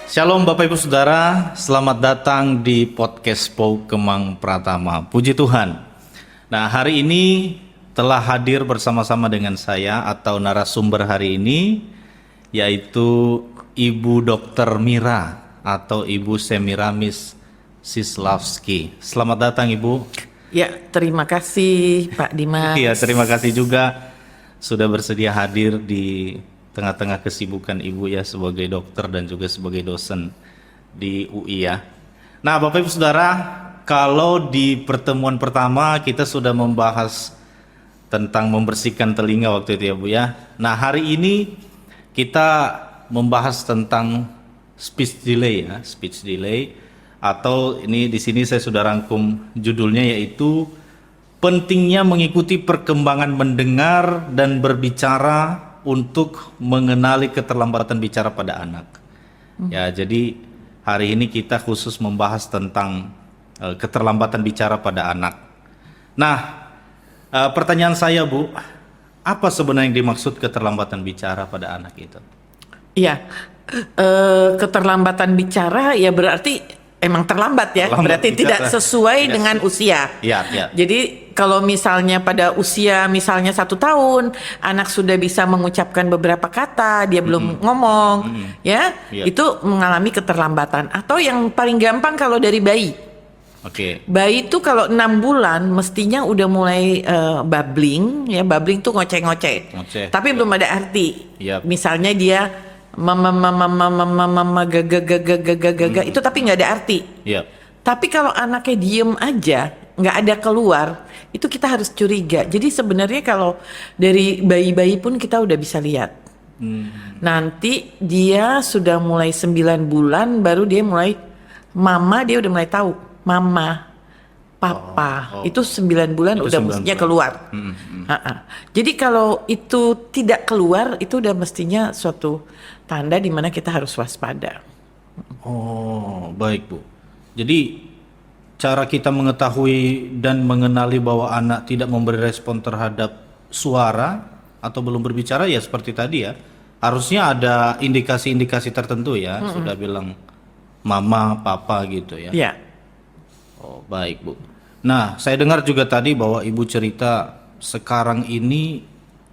Shalom Bapak Ibu Saudara, selamat datang di podcast Pou Kemang Pratama. Puji Tuhan. Nah, hari ini telah hadir bersama-sama dengan saya atau narasumber hari ini, yaitu Ibu Dr. Mira atau Ibu Semiramis Sislavski. Selamat datang Ibu. Ya, terima kasih Pak Dimas. Iya, terima kasih juga sudah bersedia hadir di tengah-tengah kesibukan Ibu ya sebagai dokter dan juga sebagai dosen di UI ya. Nah Bapak Ibu Saudara, kalau di pertemuan pertama kita sudah membahas tentang membersihkan telinga waktu itu ya Bu ya. Nah hari ini kita membahas tentang speech delay ya, speech delay atau ini di sini saya sudah rangkum judulnya yaitu pentingnya mengikuti perkembangan mendengar dan berbicara untuk mengenali keterlambatan bicara pada anak. Ya, jadi hari ini kita khusus membahas tentang keterlambatan bicara pada anak. Nah, pertanyaan saya Bu, apa sebenarnya yang dimaksud keterlambatan bicara pada anak itu? Iya, keterlambatan bicara ya berarti emang terlambat ya, berarti bicara. tidak sesuai Yes. dengan usia. Ya, ya. Jadi kalau misalnya pada usia misalnya 1 tahun, anak sudah bisa mengucapkan beberapa kata, dia belum ngomong, ya, Iya. itu mengalami keterlambatan. Atau yang paling gampang kalau dari bayi. Oke. Bayi itu kalau 6 bulan mestinya udah mulai babbling, ya babbling tuh ngoceh-ngoceh. Ngoceh, Tapi ya. belum ada arti. Yap. Misalnya dia mama gaga itu tapi nggak ada arti. Ya. Tapi kalau anaknya diem aja, nggak ada keluar, itu kita harus curiga. Jadi sebenarnya kalau dari bayi-bayi pun kita udah bisa lihat. Nanti dia sudah mulai 9 bulan, baru dia mulai mama, dia udah mulai tahu mama, papa. Oh. Itu 9 bulan Itu udah 9 mestinya bulan. keluar. Jadi kalau itu tidak keluar, itu udah mestinya suatu tanda di mana kita harus waspada. Oh, baik Bu. Jadi cara kita mengetahui dan mengenali bahwa anak tidak memberi respon terhadap suara atau belum berbicara ya seperti tadi ya. Harusnya ada indikasi-indikasi tertentu ya. Sudah bilang mama, papa gitu ya. Ya. Oh, baik Bu. Nah, saya dengar juga tadi bahwa Ibu cerita sekarang ini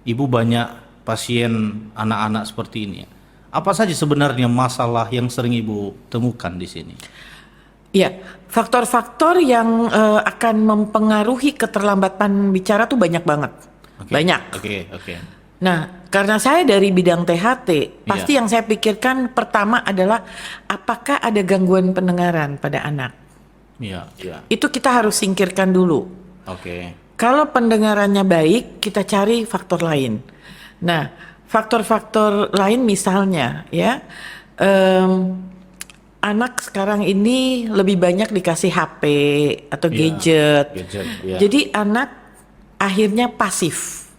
Ibu banyak pasien anak-anak seperti ini ya. Apa saja sebenarnya masalah yang sering Ibu temukan di sini? Ya, faktor-faktor yang akan mempengaruhi keterlambatan bicara tuh banyak banget. Oke. Banyak. Oke. Nah, karena saya dari bidang THT, pasti yang saya pikirkan pertama adalah apakah ada gangguan pendengaran pada anak. Iya. Itu kita harus singkirkan dulu. Oke. Kalau pendengarannya baik, kita cari faktor lain. Nah, faktor-faktor lain misalnya ya, anak sekarang ini lebih banyak dikasih HP atau gadget. Ya. Jadi anak akhirnya pasif.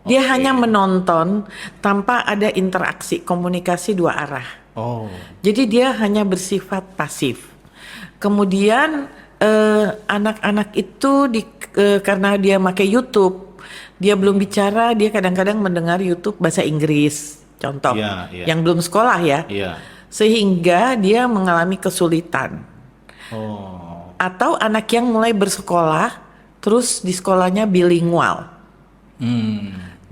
Dia hanya menonton tanpa ada interaksi, komunikasi 2 arah. Oh. Jadi dia hanya bersifat pasif. Kemudian anak-anak itu karena dia pakai YouTube, dia belum bicara, dia kadang-kadang mendengar YouTube bahasa Inggris, contoh, Iya. yang belum sekolah ya, Iya. sehingga dia mengalami kesulitan. Oh. Atau anak yang mulai bersekolah, terus di sekolahnya bilingual.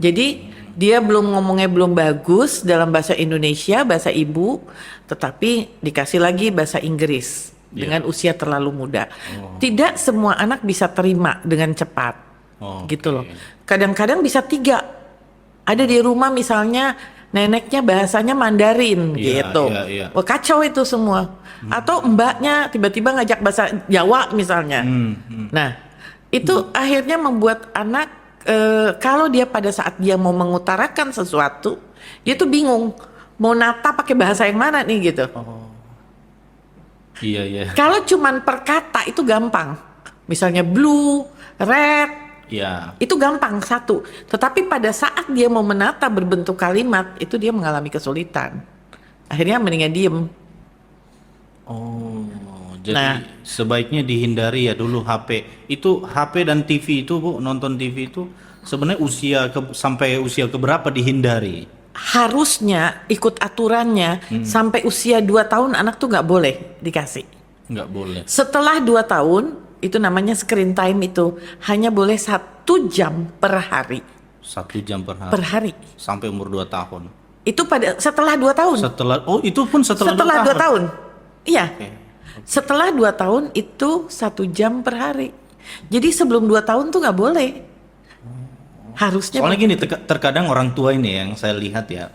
Jadi dia ngomongnya belum bagus dalam bahasa Indonesia, bahasa ibu, tetapi dikasih lagi bahasa Inggris dengan usia terlalu muda. Tidak semua anak bisa terima dengan cepat, gitu loh. Kadang-kadang bisa 3. Ada di rumah misalnya neneknya bahasanya Mandarin, gitu. Iya. Wah, kacau itu semua. Atau mbaknya tiba-tiba ngajak bahasa Jawa misalnya. Nah, itu akhirnya membuat anak kalau dia pada saat dia mau mengutarakan sesuatu, dia tuh bingung mau nata pakai bahasa yang mana nih gitu. Iya. Kalau cuman per kata itu gampang. Misalnya blue, red, Iya. itu gampang satu. Tetapi pada saat dia mau menata berbentuk kalimat, itu dia mengalami kesulitan. Akhirnya mendingan diem. Oh, jadi Nah. sebaiknya dihindari ya dulu HP. Itu HP dan TV itu Bu, nonton TV itu sebenarnya sampai usia keberapa dihindari? harusnya ikut aturannya sampai usia 2 tahun anak tuh nggak boleh dikasih. Nggak boleh. Setelah 2 tahun, itu namanya screen time itu hanya boleh 1 jam per hari. 1 jam per hari. Per hari. Sampai umur 2 tahun. Itu setelah 2 tahun. Itu pun setelah 2 2 tahun. Iya. Oke. Setelah 2 tahun itu 1 jam per hari. Jadi sebelum 2 tahun tuh nggak boleh. Harusnya. Soalnya gini, terkadang orang tua ini yang saya lihat ya,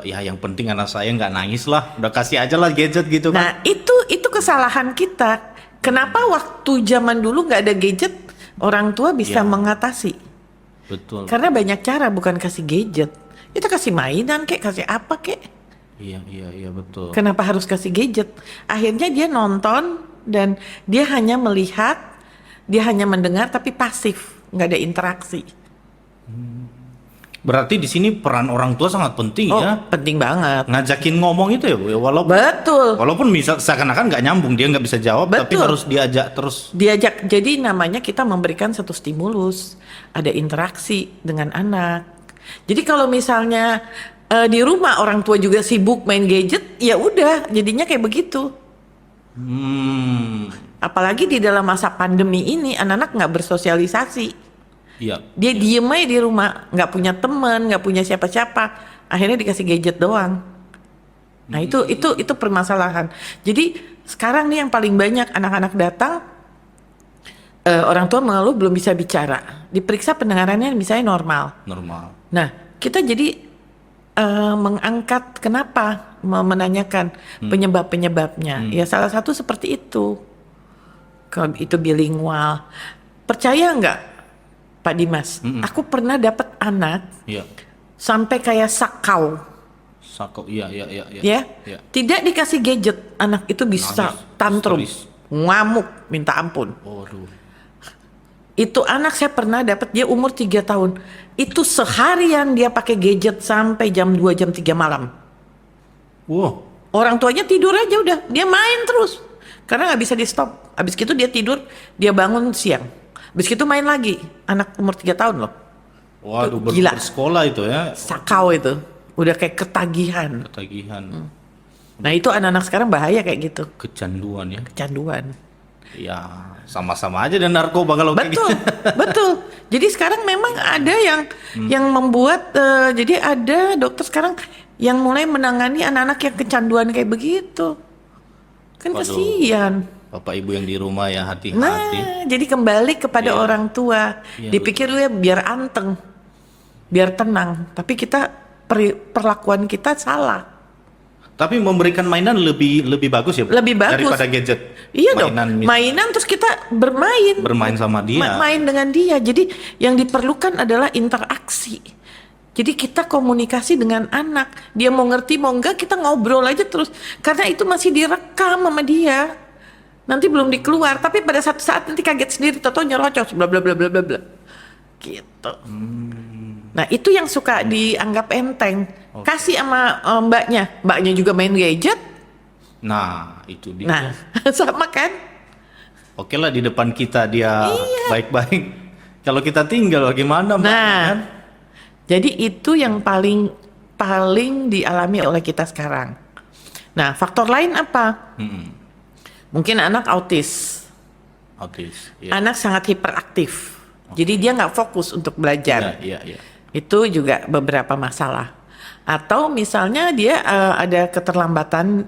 ya yang penting anak saya nggak nangis lah, udah kasih aja lah gadget gitu kan. Nah itu kesalahan kita. Kenapa waktu zaman dulu nggak ada gadget, orang tua bisa Ya. mengatasi? Betul. Karena banyak cara, bukan kasih gadget. Itu kasih mainan kek, kasih apa kek. Iya betul. Kenapa harus kasih gadget? Akhirnya dia nonton dan dia hanya melihat, dia hanya mendengar tapi pasif, nggak ada interaksi. Berarti di sini peran orang tua sangat penting Oh, ya. penting banget. Ngajakin ngomong itu ya Bu, ya, Betul. walaupun bisa seakan-akan nggak nyambung, dia nggak bisa jawab, tapi Betul. harus diajak terus. Diajak, jadi namanya kita memberikan satu stimulus, ada interaksi dengan anak. Jadi kalau misalnya di rumah orang tua juga sibuk main gadget, ya udah jadinya kayak begitu. Apalagi di dalam masa pandemi ini anak-anak nggak bersosialisasi. Iya. Dia diem aja di rumah, nggak punya teman, nggak punya siapa-siapa. Akhirnya dikasih gadget doang. Nah itu permasalahan. Jadi sekarang nih yang paling banyak anak-anak datang, orang tua mengeluh belum bisa bicara. Diperiksa pendengarannya misalnya normal. Normal. Nah kita jadi mengangkat kenapa, menanyakan penyebab-penyebabnya. Ya salah satu seperti itu. Kalau itu bilingual. Percaya nggak Pak Dimas? Aku pernah dapat anak Iya. sampai kayak sakau. Sako. Iya. Ya, Iya. tidak dikasih gadget, anak itu bisa Nangis, tantrum, histeris. ngamuk, minta ampun. Waduh. Itu anak saya pernah dapat, dia umur 3 tahun. Itu seharian dia pakai gadget sampai jam 2, jam 3 malam. Wow. Orang tuanya tidur aja udah, dia main terus. Karena nggak bisa di stop. Habis itu dia tidur, dia bangun siang. Habis itu main lagi. Anak umur 3 tahun loh. Waduh, Gila. bersekolah itu ya. Sakau itu. Udah kayak ketagihan. Ketagihan. Nah itu anak-anak sekarang bahaya kayak gitu. Kecanduan ya. Kecanduan. Ya, sama-sama aja dan narkoba kalau kayak Betul, gitu. betul. Jadi sekarang memang ada yang membuat, jadi ada dokter sekarang yang mulai menangani anak-anak yang kecanduan kayak begitu. Kan Waduh. kasihan. Bapak Ibu yang di rumah ya hati-hati. Nah, jadi kembali kepada Iya. orang tua. Iya, Dipikir ya biar anteng, biar tenang. Tapi kita perlakuan kita salah. Tapi memberikan mainan lebih bagus ya, Bu? Lebih bagus. Daripada gadget. Iya dong. Mainan Mainan terus kita bermain sama dia. main dengan dia. Jadi yang diperlukan adalah interaksi. Jadi kita komunikasi dengan anak. Dia mau ngerti mau enggak, kita ngobrol aja terus. Karena itu masih direkam sama dia. Nanti belum dikeluar, tapi pada satu saat nanti kaget sendiri, toto nyerocos, bla bla bla bla bla bla. Gitu. Nah itu yang suka dianggap enteng. Kasih sama mbaknya juga main gadget. Nah, itu dia. Nah sama kan? Oke lah, di depan kita dia Iya. baik-baik. Kalau kita tinggal bagaimana, Mbak? Nah, Kan? jadi itu yang paling dialami oleh kita sekarang. Nah, faktor lain apa? Mungkin anak autis, Autis. Ya. anak sangat hiperaktif. Jadi dia nggak fokus untuk belajar. Iya. Itu juga beberapa masalah. Atau misalnya dia ada keterlambatan,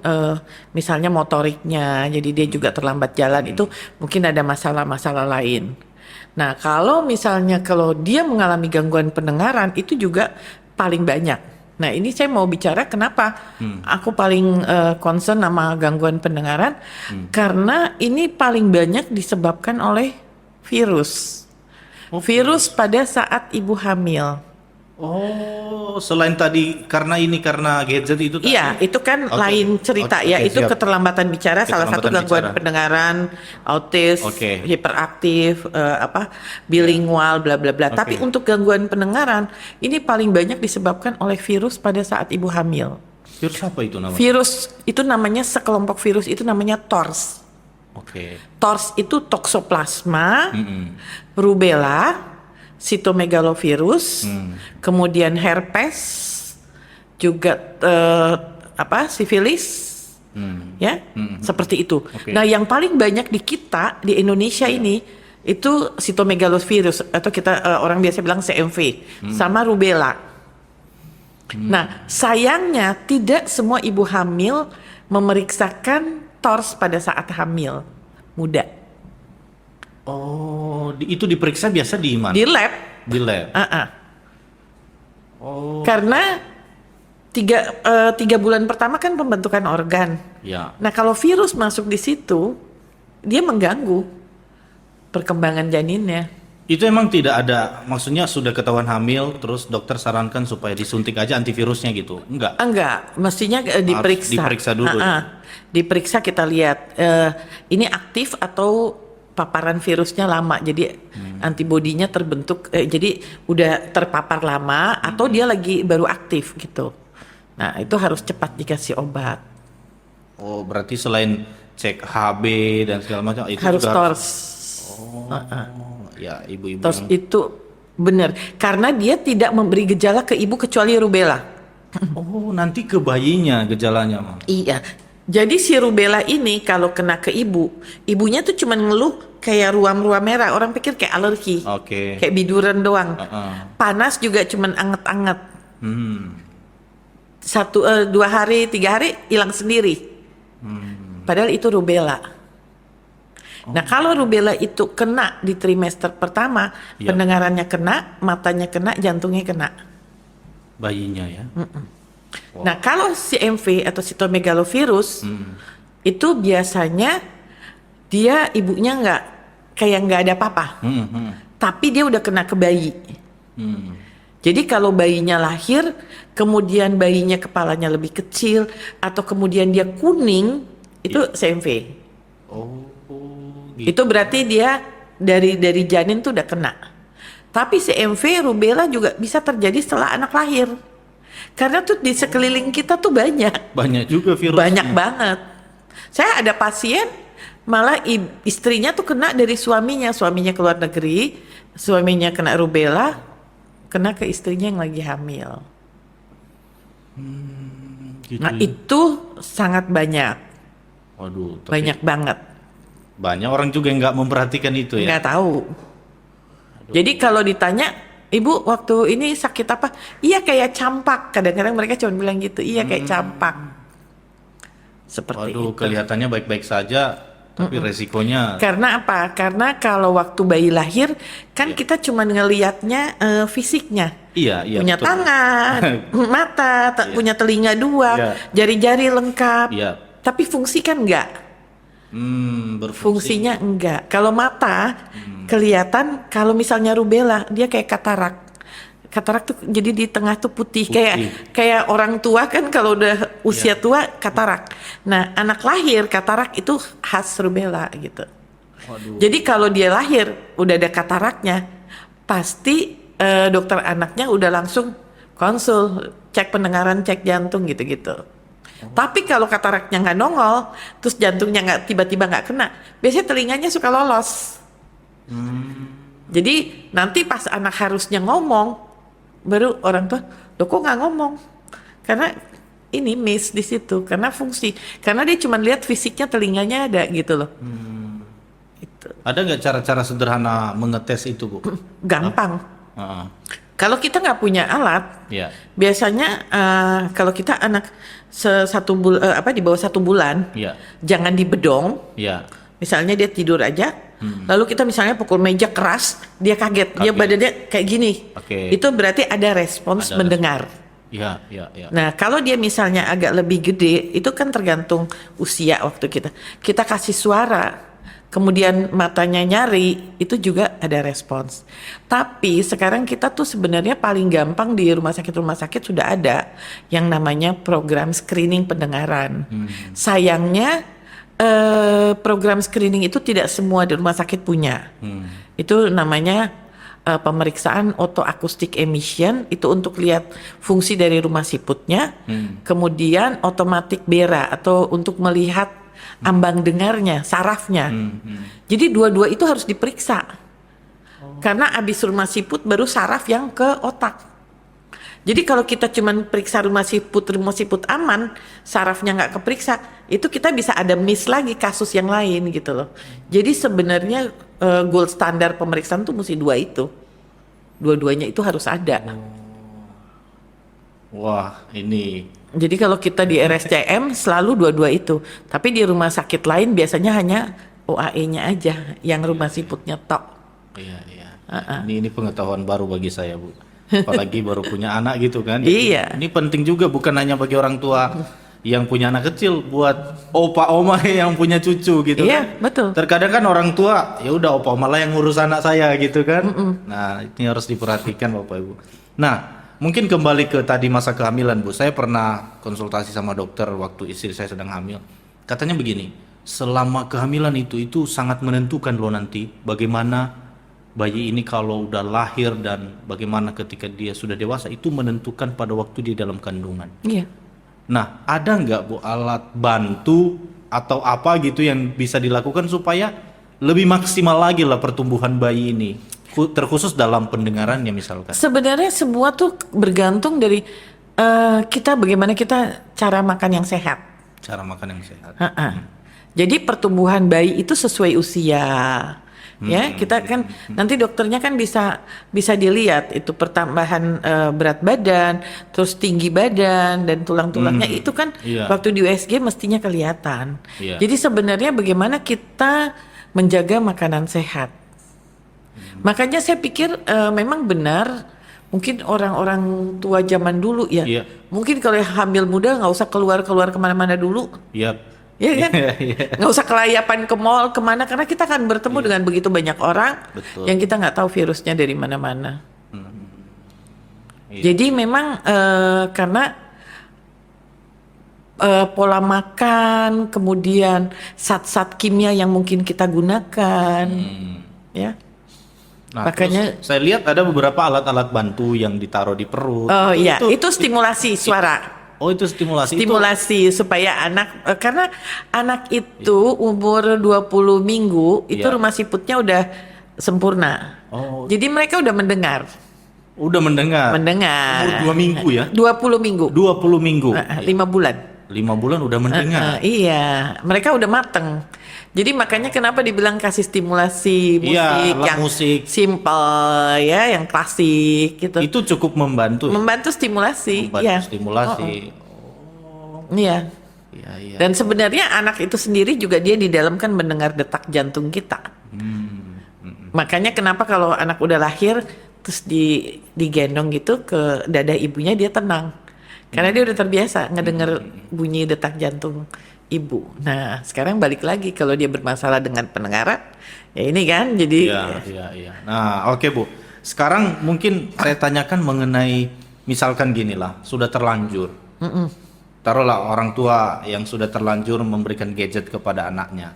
misalnya motoriknya, jadi dia juga terlambat jalan. Itu mungkin ada masalah-masalah lain. Nah, kalau dia mengalami gangguan pendengaran, itu juga paling banyak. Nah, ini saya mau bicara kenapa aku paling concern sama gangguan pendengaran, karena ini paling banyak disebabkan oleh virus. Virus pada saat ibu hamil. Oh, selain tadi karena gadget itu tadi. Iya, itu kan Oke. lain cerita Oke, ya. Itu siap. keterlambatan bicara, salah satu Keterlambatan gangguan bicara. pendengaran, autis, Oke. hiperaktif, bilingual, bla bla bla. Oke. Tapi untuk gangguan pendengaran ini paling banyak disebabkan oleh virus pada saat ibu hamil. Virus apa itu namanya? Virus itu namanya sekelompok virus itu namanya TORS. Oke. TORS itu toxoplasma, rubella, cytomegalovirus, kemudian herpes, juga sifilis, ya, seperti itu. Oke. Nah, yang paling banyak di kita di Indonesia ini itu sitomegalovirus atau kita orang biasa bilang CMV sama rubella. Nah, sayangnya tidak semua ibu hamil memeriksakan TORS pada saat hamil muda Oh, itu diperiksa biasa di mana? di lab. Di lab. Oh, Karena 3 bulan pertama kan pembentukan organ. ya. Nah, kalau virus masuk di situ, dia mengganggu perkembangan janinnya. Itu emang tidak ada, maksudnya sudah ketahuan hamil, terus dokter sarankan supaya disuntik aja antivirusnya gitu? Enggak. Enggak, mestinya diperiksa. diperiksa dulu. Diperiksa, kita lihat ini aktif atau paparan virusnya lama. Jadi antibodinya terbentuk, jadi udah terpapar lama atau dia lagi baru aktif gitu. Nah, itu harus cepat dikasih obat. Oh, berarti selain cek HB dan segala macam itu Harus juga TORS. ya ibu-ibu TORS yang- itu benar, karena dia tidak memberi gejala ke ibu kecuali rubella. Oh, nanti ke bayinya gejalanya, Mama. Iya. Jadi si rubella ini kalau kena ke ibu, ibunya tuh cuman ngeluh kayak ruam-ruam merah. Orang pikir kayak alergi. Oke. Kayak biduran doang. Heeh. Panas juga cuman anget-anget. Hmm. 2 hari, 3 hari hilang sendiri. Padahal itu rubella. Nah, kalau rubella itu kena di trimester pertama, Iya. pendengarannya kena, matanya kena, jantungnya kena. Bayinya ya. Nah, kalau CMV atau sitomegalovirus itu biasanya dia ibunya nggak ada apa-apa, tapi dia udah kena ke bayi. Jadi kalau bayinya lahir, kemudian bayinya kepalanya lebih kecil atau kemudian dia kuning, itu CMV. Oh, gitu. Itu berarti dia dari janin tuh udah kena. Tapi CMV rubella juga bisa terjadi setelah anak lahir. Karena tuh di sekeliling kita tuh banyak. Banyak juga virusnya. Banyak banget. Saya ada pasien malah istrinya tuh kena dari suaminya ke luar negeri, suaminya kena rubella, kena ke istrinya yang lagi hamil. Gitu Nah, ya. itu sangat banyak. Waduh, tapi Banyak banget. banyak orang juga yang nggak memperhatikan itu ya. Nggak tahu. Jadi kalau ditanya, ibu waktu ini sakit apa? Iya kayak campak. Kadang-kadang mereka cuma bilang gitu. Iya kayak campak. Seperti Waduh, itu. kelihatannya baik-baik saja, tapi resikonya Karena apa? Karena kalau waktu bayi lahir, kan kita cuma ngelihatnya fisiknya. iya, Punya betul. tangan, mata, punya telinga 2, Iya. jari-jari lengkap. Iya. Tapi fungsi kan enggak. Berfungsi. Fungsinya enggak. Kalau mata kelihatan, kalau misalnya rubella dia kayak katarak. Katarak tuh jadi di tengah tuh putih. Kayak orang tua kan kalau udah usia tua katarak. Nah, anak lahir katarak itu khas rubella gitu. Waduh. Jadi kalau dia lahir udah ada kataraknya, pasti dokter anaknya udah langsung konsul, cek pendengaran, cek jantung gitu-gitu. Tapi kalau kataraknya nggak nongol, terus jantungnya nggak tiba-tiba nggak kena, biasanya telinganya suka lolos. Jadi nanti pas anak harusnya ngomong, baru orang tua, loh kok nggak ngomong? Karena ini miss di situ, karena fungsi, karena dia cuma lihat fisiknya telinganya ada gitu loh. Itu Ada nggak cara-cara sederhana mengetes itu, Bu? gampang. Heeh. Kalau kita nggak punya alat, Ya. biasanya kalau kita anak di bawah 1 bulan, Ya. jangan dibedong. Ya. Misalnya dia tidur aja, lalu kita misalnya pukul meja keras, dia kaget, dia Kaget. badannya kayak gini. Oke. Itu berarti ada respons Ada mendengar. Ya, ya, ya. Nah, kalau dia misalnya agak lebih gede, itu kan tergantung usia waktu kita. Kita kasih suara, kemudian matanya nyari, itu juga ada respons. Tapi sekarang kita tuh sebenarnya paling gampang di rumah sakit sudah ada yang namanya program screening pendengaran. Sayangnya program screening itu tidak semua di rumah sakit punya. Itu namanya pemeriksaan otoakustik emission, itu untuk lihat fungsi dari rumah siputnya. Kemudian otomatik BERA atau untuk melihat ambang dengarnya, sarafnya. Jadi dua-dua itu harus diperiksa. Karena abis rumah siput baru saraf yang ke otak. Jadi kalau kita cuman periksa rumah siput aman, sarafnya nggak keperiksa, itu kita bisa ada miss lagi kasus yang lain gitu loh. Jadi sebenarnya gold standar pemeriksaan tuh mesti dua itu. Dua-duanya itu harus ada. Wah, ini Jadi kalau kita di RSCM selalu dua-dua itu. Tapi di rumah sakit lain biasanya hanya OAE-nya aja yang rumah siputnya tok. iya. Ini pengetahuan baru bagi saya, Bu. Apalagi baru punya anak gitu kan. Iya. Ini penting juga bukan hanya bagi orang tua yang punya anak kecil, buat opa oma yang punya cucu gitu Iya, kan. betul. Terkadang kan orang tua ya udah opa oma lah yang ngurus anak saya gitu kan. Nah, ini harus diperhatikan Bapak Ibu. Nah, mungkin kembali ke tadi masa kehamilan, Bu. Saya pernah konsultasi sama dokter waktu istri saya sedang hamil. Katanya begini, selama kehamilan itu sangat menentukan loh nanti bagaimana bayi ini kalau udah lahir dan bagaimana ketika dia sudah dewasa, itu menentukan pada waktu di dalam kandungan. Iya. Nah, ada nggak Bu alat bantu atau apa gitu yang bisa dilakukan supaya lebih maksimal lagi lah pertumbuhan bayi ini, terkhusus dalam pendengarannya misalkan? Sebenarnya semua tuh bergantung dari kita bagaimana kita cara makan yang sehat. Cara makan yang sehat. Jadi pertumbuhan bayi itu sesuai usia. Ya, kita kan nanti dokternya kan bisa dilihat itu pertambahan berat badan, terus tinggi badan dan tulang-tulangnya itu kan Iya. waktu di USG mestinya kelihatan. Iya. Jadi sebenarnya bagaimana kita menjaga makanan sehat. Makanya saya pikir memang benar mungkin orang-orang tua zaman dulu ya. Iya. Mungkin kalau hamil muda nggak usah keluar kemana-mana dulu. Iya. Ya kan? Iya. Nggak usah kelayapan ke mall kemana karena kita akan bertemu dengan begitu banyak orang Betul. yang kita nggak tahu virusnya dari mana-mana. Iya. Jadi memang karena pola makan, kemudian zat-zat kimia yang mungkin kita gunakan, ya. Nah, Makanya- terus saya lihat ada beberapa alat-alat bantu yang ditaruh di perut. Oh iya, itu stimulasi suara. Oh, itu stimulasi. Stimulasi supaya anak karena anak itu umur 20 minggu itu Iya. rumah siputnya udah sempurna. Oh, Jadi mereka udah mendengar. udah mendengar. Mendengar. Umur 2 minggu ya? 20 minggu. 20 minggu. 5 bulan. 5 bulan udah mendengar. Iya, mereka udah mateng. Jadi makanya kenapa dibilang kasih stimulasi musik Iya, alat yang musik. simple ya, yang klasik gitu. Itu cukup membantu. Ya? Membantu stimulasi, Membantu ya. stimulasi. Iya. Iya. Dan sebenarnya anak itu sendiri juga dia di dalam kan mendengar detak jantung kita. Makanya kenapa kalau anak udah lahir terus digendong gitu ke dada ibunya dia tenang. Karena dia udah terbiasa ngedenger bunyi detak jantung ibu. Nah, sekarang balik lagi kalau dia bermasalah dengan pendengaran, ya ini kan jadi Iya. Nah, oke Bu. Sekarang mungkin saya tanyakan mengenai misalkan gini lah, sudah terlanjur. Taruhlah orang tua yang sudah terlanjur memberikan gadget kepada anaknya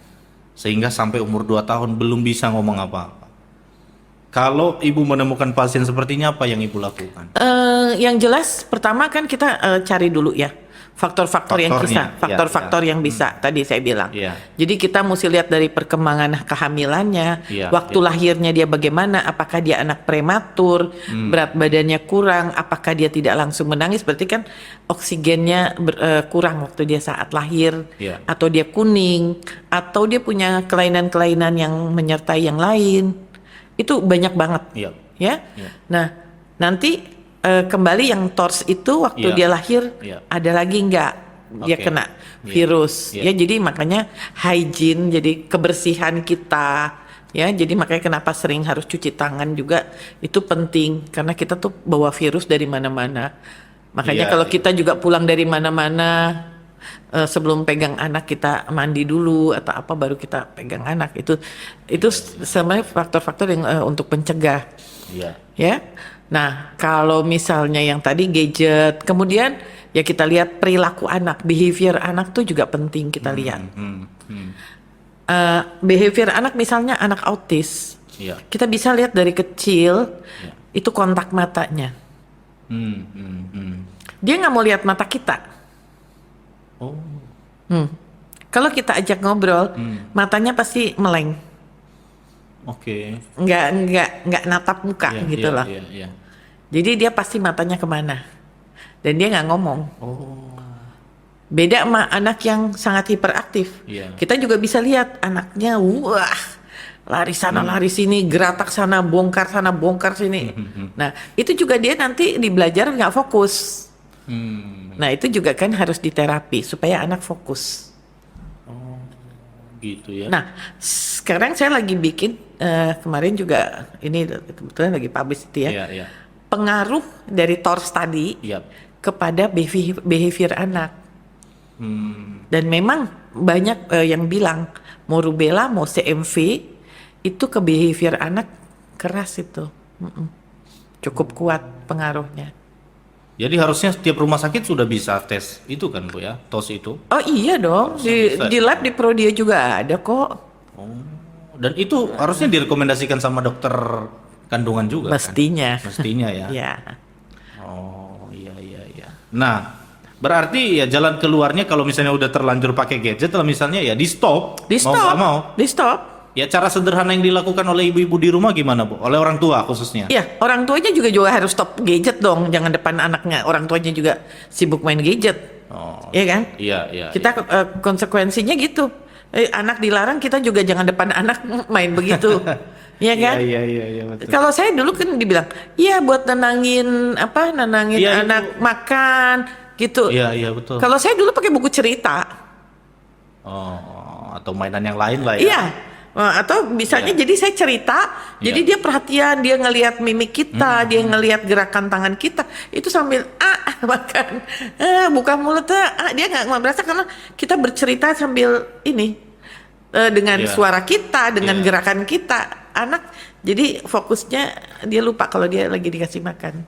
sehingga sampai umur 2 tahun belum bisa ngomong apa-apa. Kalau ibu menemukan pasien sepertinya, apa yang ibu lakukan? Yang jelas pertama kan kita cari dulu ya faktor-faktor yang Faktornya, bisa, faktor-faktor yang bisa tadi saya bilang. Iya. Jadi kita mesti lihat dari perkembangan kehamilannya, Iya, waktu iya. lahirnya dia bagaimana, apakah dia anak prematur, berat badannya kurang, apakah dia tidak langsung menangis, berarti kan oksigennya kurang waktu dia saat lahir, Iya. atau dia kuning, atau dia punya kelainan-kelainan yang menyertai yang lain, itu banyak banget. Iya. Ya. Iya. Nah, nanti kembali yang TORS itu waktu Iya. dia lahir Iya. ada lagi nggak dia Oke. kena Iya. virus Iya. ya, jadi makanya hygiene, jadi kebersihan kita ya, jadi makanya kenapa sering harus cuci tangan juga itu penting karena kita tuh bawa virus dari mana-mana. Makanya Iya, kalau iya. kita juga pulang dari mana-mana sebelum pegang anak kita mandi dulu atau apa baru kita pegang anak, itu sebenarnya faktor-faktor yang untuk mencegah Iya. ya. Nah, kalau misalnya yang tadi gadget, kemudian ya kita lihat perilaku anak, behavior anak tuh juga penting kita lihat. Behavior anak misalnya anak autis, Iya. kita bisa lihat dari kecil itu kontak matanya. Dia nggak mau lihat mata kita. Oh. Kalau kita ajak ngobrol, matanya pasti meleng, Oke. nggak natap muka Iya, gitu iya, loh. Iya. Jadi dia pasti matanya kemana? dan dia nggak ngomong. Beda sama anak yang sangat hiperaktif. Iya. Kita juga bisa lihat anaknya, wah, lari sana, lari sini, geratak sana, bongkar sini. Nah, itu juga dia nanti di belajar nggak fokus. Nah, itu juga kan harus diterapi supaya anak fokus. Gitu ya. Nah, sekarang saya lagi bikin, kemarin juga, ini kebetulan lagi publish itu ya, Iya, iya. pengaruh dari TORS tadi Iya. kepada behavior anak. Dan memang banyak yang bilang mau rubella mau CMV itu ke behavior anak keras itu. Cukup kuat pengaruhnya. Jadi harusnya setiap rumah sakit sudah bisa tes itu kan Bu ya, TOS itu. Oh iya dong, Harusnya bisa. di lab di Prodia juga ada kok. Dan itu harusnya direkomendasikan sama dokter kandungan juga Mestinya. kan? Mestinya ya. Ya. Oh, iya. Nah, berarti ya jalan keluarnya kalau misalnya udah terlanjur pakai gadget lah misalnya ya di stop. Di Mau nggak mau. Di stop. Ya cara sederhana yang dilakukan oleh ibu-ibu di rumah gimana Bu? Oleh orang tua khususnya. Iya, orang tuanya juga harus stop gadget dong, jangan depan anaknya. Orang tuanya juga sibuk main gadget. Oh, Iya kan? iya. Kita konsekuensinya gitu. Anak dilarang, kita juga jangan depan anak main begitu. Iya kan? Iya, betul. Kalau saya dulu kan dibilang, iya buat nenangin Iya, anak makan gitu. Iya, betul. Kalau saya dulu pakai buku cerita. Oh, atau mainan yang lain lah ya. Iya. Atau misalnya jadi saya cerita, jadi dia perhatian, dia ngelihat mimik kita, dia ngelihat gerakan tangan kita, itu sambil makan, buka mulut, dia nggak merasa karena kita bercerita sambil ini dengan suara kita, dengan gerakan kita, anak jadi fokusnya dia lupa kalau dia lagi dikasih makan,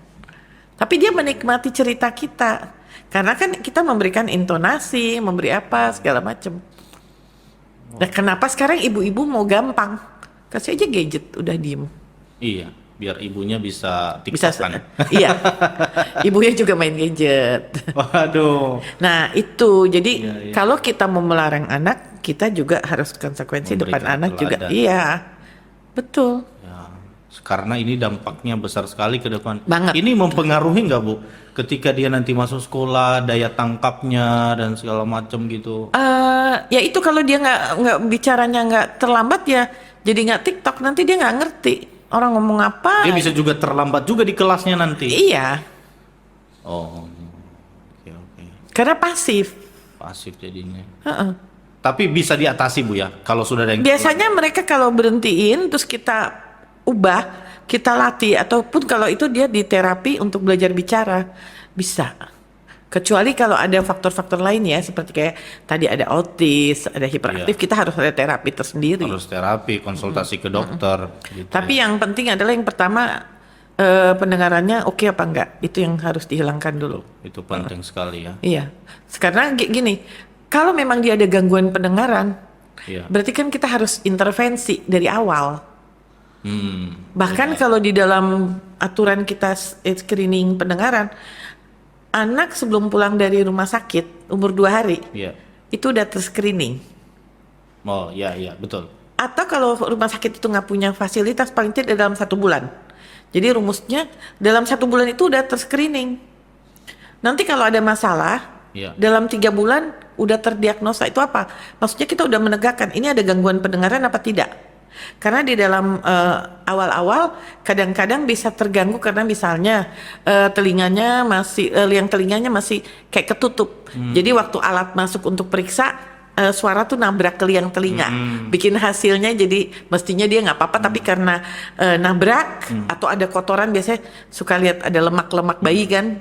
tapi dia menikmati cerita kita, karena kan kita memberikan intonasi, memberi apa segala macam. Nah, kenapa sekarang ibu-ibu mau gampang? Kasih aja gadget, udah diem. Iya, biar ibunya bisa Bisa, tiktokan. iya. Ibunya juga main gadget. Waduh. Nah, itu. Jadi Iya. kalau kita mau melarang anak, kita juga harus konsekuensi Memberikan depan anak juga. teladan. Iya. Betul. Ya, karena ini dampaknya besar sekali ke depan. Banget. Ini mempengaruhi nggak Bu? Ketika dia nanti masuk sekolah, daya tangkapnya dan segala macam gitu. Ya itu kalau dia nggak bicaranya nggak terlambat ya, jadi nggak TikTok, nanti dia nggak ngerti orang ngomong apa. Dia bisa juga terlambat juga di kelasnya nanti. Iya. Oh, oke. Karena pasif. Pasif jadinya. Heeh. Tapi bisa diatasi Bu ya, kalau sudah ada yang Biasanya mereka kalau berhentiin terus kita ubah, kita latih, ataupun kalau itu dia di terapi untuk belajar bicara, bisa. Kecuali kalau ada faktor-faktor lain ya, seperti kayak tadi ada autis, ada hiperaktif, kita harus ada terapi tersendiri. harus terapi, konsultasi ke dokter. Gitu Tapi yang penting adalah yang pertama pendengarannya oke apa enggak, itu yang harus dihilangkan dulu. Itu penting sekali ya. Iya, karena gini, kalau memang dia ada gangguan pendengaran, Iya. berarti kan kita harus intervensi dari awal. Bahkan kalau di dalam aturan kita screening pendengaran, anak sebelum pulang dari rumah sakit umur 2 hari Iya. itu udah terscreening. Oh, iya, betul. Atau kalau rumah sakit itu nggak punya fasilitas, paling tidak dalam 1 bulan. Jadi rumusnya dalam 1 bulan itu udah terscreening. Nanti kalau ada masalah, dalam 3 bulan udah terdiagnosa. Itu apa? Maksudnya kita udah menegakkan ini ada gangguan pendengaran apa tidak. Karena di dalam awal-awal kadang-kadang bisa terganggu karena misalnya telinganya masih liang telinganya masih kayak ketutup. Jadi waktu alat masuk untuk periksa suara tuh nabrak ke liang telinga, bikin hasilnya jadi mestinya dia nggak apa-apa tapi karena nabrak atau ada kotoran, biasanya suka lihat ada lemak-lemak bayi kan.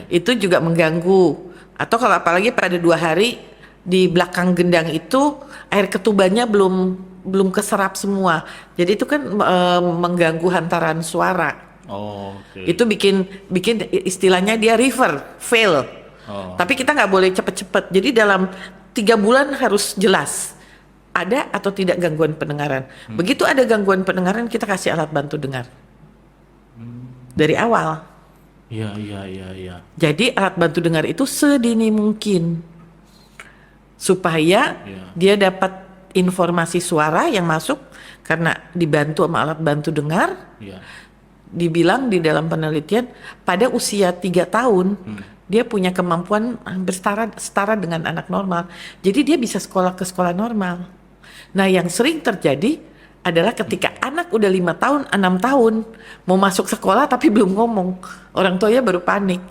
Itu juga mengganggu. Atau kalau apalagi pada 2 hari di belakang gendang itu air ketubannya belum keserap semua. Jadi itu kan mengganggu hantaran suara. Itu bikin istilahnya dia fail. Tapi kita nggak boleh cepet-cepet. Jadi dalam 3 bulan harus jelas ada atau tidak gangguan pendengaran. Begitu ada gangguan pendengaran, kita kasih alat bantu dengar dari awal. Iya. Jadi alat bantu dengar itu sedini mungkin supaya dia dapat informasi suara yang masuk karena dibantu sama alat bantu dengar. Dibilang di dalam penelitian pada usia 3 tahun dia punya kemampuan hampir setara dengan anak normal. Jadi dia bisa ke sekolah normal. Nah, yang sering terjadi adalah ketika anak udah 5 tahun, 6 tahun mau masuk sekolah tapi belum ngomong, orang tuanya baru panik.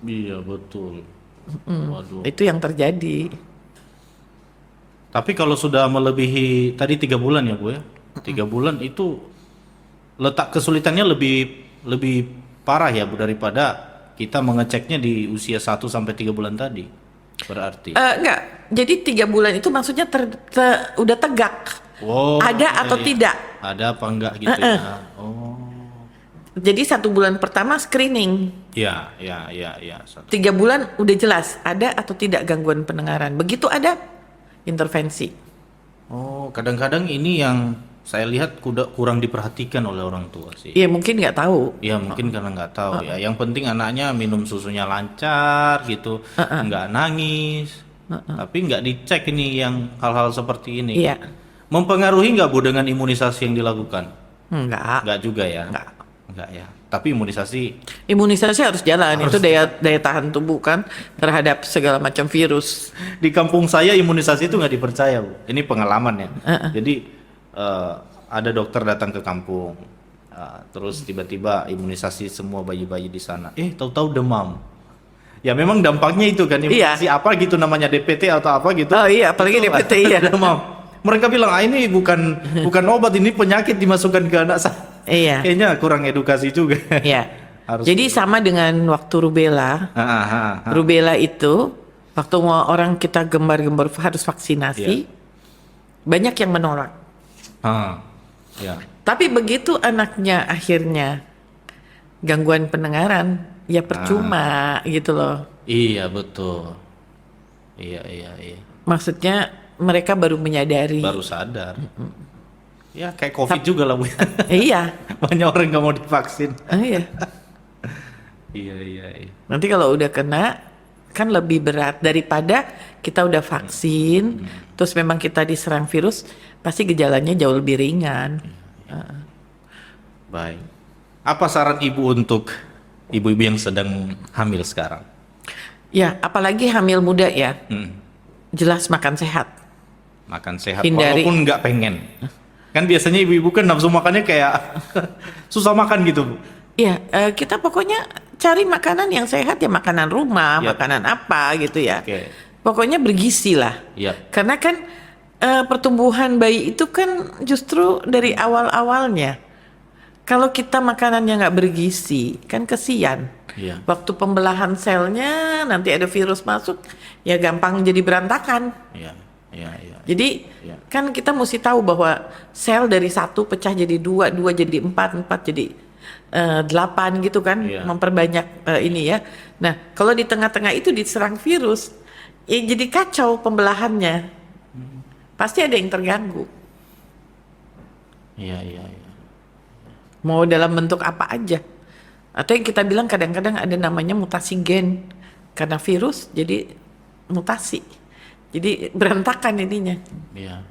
Iya betul. Waduh. Itu yang terjadi. Tapi kalau sudah melebihi tadi 3 bulan ya Bu ya, 3 bulan itu letak kesulitannya lebih parah ya Bu daripada kita mengeceknya di usia 1 sampai 3 bulan tadi. Berarti. Enggak, jadi 3 bulan itu maksudnya udah tegak. Oh, Ada atau iya. tidak. Ada apa enggak gitu ya. Oh. Jadi 1 bulan pertama screening. Ya. 3 bulan udah jelas ada atau tidak gangguan pendengaran. Begitu ada intervensi. Oh, kadang-kadang ini yang saya lihat kurang diperhatikan oleh orang tua sih. Iya mungkin nggak tahu. Ya mungkin karena nggak tahu ya. Yang penting anaknya minum susunya lancar gitu, nggak nangis. Tapi nggak dicek ini yang hal-hal seperti ini. Iya. Mempengaruhi nggak Bu dengan imunisasi yang dilakukan? Enggak. Nggak juga ya. Nggak ya. Tapi imunisasi Imunisasi harus jalan. Itu daya tahan tubuh kan terhadap segala macam virus. di kampung saya imunisasi itu nggak dipercaya Bu. Ini pengalaman ya. Jadi ada dokter datang ke kampung, terus tiba-tiba imunisasi semua bayi-bayi di sana. Tahu-tahu demam. Ya memang dampaknya itu kan imunisasi apa gitu namanya DPT atau apa gitu. Oh iya, apalagi Itu DPT ya. demam. Mereka bilang ini bukan obat, ini penyakit dimasukkan ke anak saya. Iya. Kayaknya kurang edukasi juga. Iya. Harus Jadi sama dengan waktu rubella. Rubella itu waktu mau orang kita gembar-gembar harus vaksinasi, banyak yang menolak. Ya. Tapi begitu anaknya akhirnya gangguan pendengaran, ya percuma gitu loh. Iya betul. Iya. Maksudnya mereka baru menyadari. Baru sadar. Ya kayak COVID juga lah Bu. Iya. Banyak orang nggak mau divaksin. Iya. Iya. Nanti kalau udah kena kan lebih berat daripada kita udah vaksin, terus memang kita diserang virus, pasti gejalanya jauh lebih ringan. Baik. Apa saran Ibu untuk ibu-ibu yang sedang hamil sekarang? Ya, apalagi hamil muda ya. Jelas makan sehat. Makan sehat Hindari. walaupun nggak pengen. Kan biasanya ibu-ibu kan nafsu makannya kayak susah makan gitu Bu. Iya, kita pokoknya cari makanan yang sehat ya, makanan rumah, makanan apa gitu ya. Oke. Pokoknya bergizi lah. Iya. Karena kan pertumbuhan bayi itu kan justru dari awal-awalnya. Kalau kita makanannya nggak bergizi, kan kesian. Iya. Waktu pembelahan selnya nanti ada virus masuk, ya gampang jadi berantakan. Iya. Jadi kan kita mesti tahu bahwa sel dari 1 pecah jadi 2, 2 jadi 4, 4 jadi 8 gitu kan, memperbanyak ini ya. Nah kalau di tengah-tengah itu diserang virus, ya jadi kacau pembelahannya. Pasti ada yang terganggu. Iya. Mau dalam bentuk apa aja. Atau yang kita bilang kadang-kadang ada namanya mutasi gen. Karena virus jadi mutasi. Jadi berantakan ininya. Iya.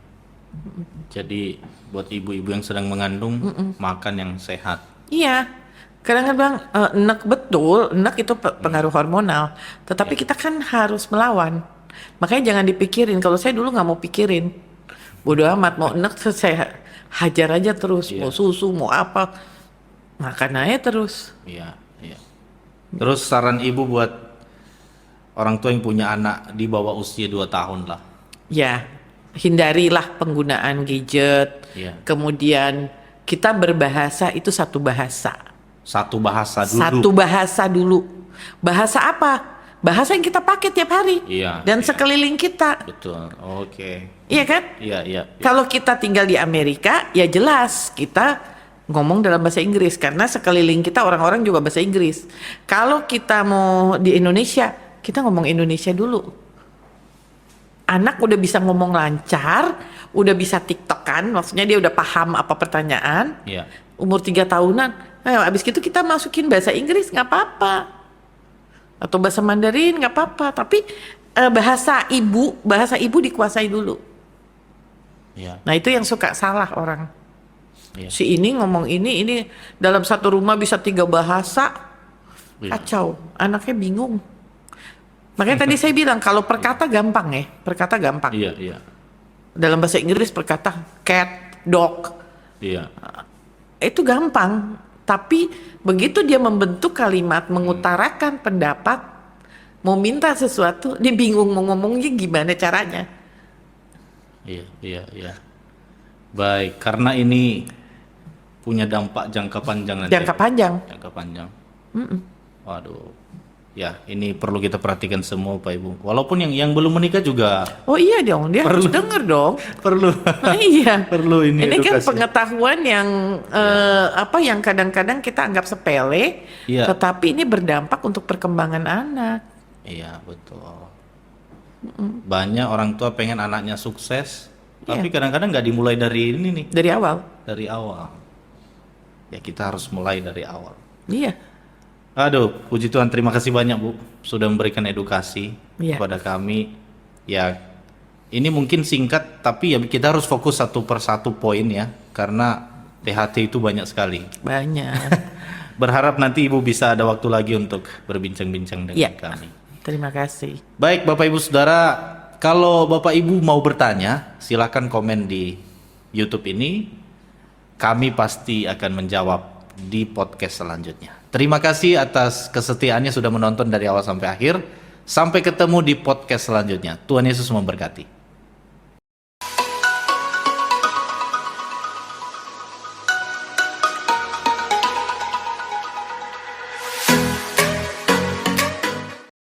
Jadi buat ibu-ibu yang sedang mengandung makan yang sehat. Iya. Kadang-kadang enak betul, enak itu pengaruh hormonal. Tetapi kita kan harus melawan. Makanya jangan dipikirin. Kalau saya dulu nggak mau pikirin. Bodoh amat, mau enak saya hajar aja terus. Mau susu, mau apa. Makan aja terus. Iya. Terus saran Ibu buat orang tua yang punya anak di bawah usia 2 tahun lah. Ya, hindarilah penggunaan gadget. Iya. Kemudian kita berbahasa itu satu bahasa. Satu bahasa dulu. Satu bahasa dulu. Bahasa apa? Bahasa yang kita pakai tiap hari. Iya. Dan sekeliling kita. Betul. Oke. Iya kan? Iya. Kalau kita tinggal di Amerika, ya jelas kita ngomong dalam bahasa Inggris. Karena sekeliling kita orang-orang juga bahasa Inggris. Kalau kita mau di Indonesia, kita ngomong Indonesia dulu. Anak udah bisa ngomong lancar, udah bisa TikTokan, maksudnya dia udah paham apa pertanyaan. Iya. Umur 3 tahunan, abis itu kita masukin bahasa Inggris nggak apa-apa, atau bahasa Mandarin nggak apa-apa. Tapi bahasa ibu dikuasai dulu. Iya. Nah itu yang suka salah orang. Iya. Si ini ngomong ini dalam satu rumah bisa 3 bahasa, Iya. kacau, anaknya bingung. Makanya tadi saya bilang kalau perkata gampang ya, perkata gampang. Iya, iya. Dalam bahasa Inggris perkata cat, dog, Iya. itu gampang. Tapi begitu dia membentuk kalimat, mengutarakan pendapat, mau minta sesuatu, dia bingung mau ngomongnya gimana caranya. Iya, iya, iya. Baik, karena ini punya dampak jangka panjang nanti. Jangka panjang. Jangka panjang. Waduh. Ya, ini perlu kita perhatikan semua Pak Ibu. Walaupun yang belum menikah juga Oh iya dong, dia harus denger dong. perlu. Nah, iya. Perlu ini kan edukasi. pengetahuan yang yang kadang-kadang kita anggap sepele, Iya. tetapi ini berdampak untuk perkembangan anak. Iya, betul. Banyak orang tua pengen anaknya sukses, tapi kadang-kadang nggak dimulai dari ini nih, Dari awal. dari awal. Ya kita harus mulai dari awal. Iya. Aduh, puji Tuhan, terima kasih banyak Bu sudah memberikan edukasi Iya. kepada kami. Ya, ini mungkin singkat, tapi ya kita harus fokus satu persatu poin ya, karena THT itu banyak sekali. Banyak. Berharap nanti Ibu bisa ada waktu lagi untuk berbincang-bincang dengan Iya. kami. Terima kasih. Baik Bapak Ibu Saudara, kalau Bapak Ibu mau bertanya, silakan komen di YouTube ini. Kami pasti akan menjawab di podcast selanjutnya. Terima kasih atas kesetiaannya sudah menonton dari awal sampai akhir. Sampai ketemu di podcast selanjutnya. Tuhan Yesus memberkati.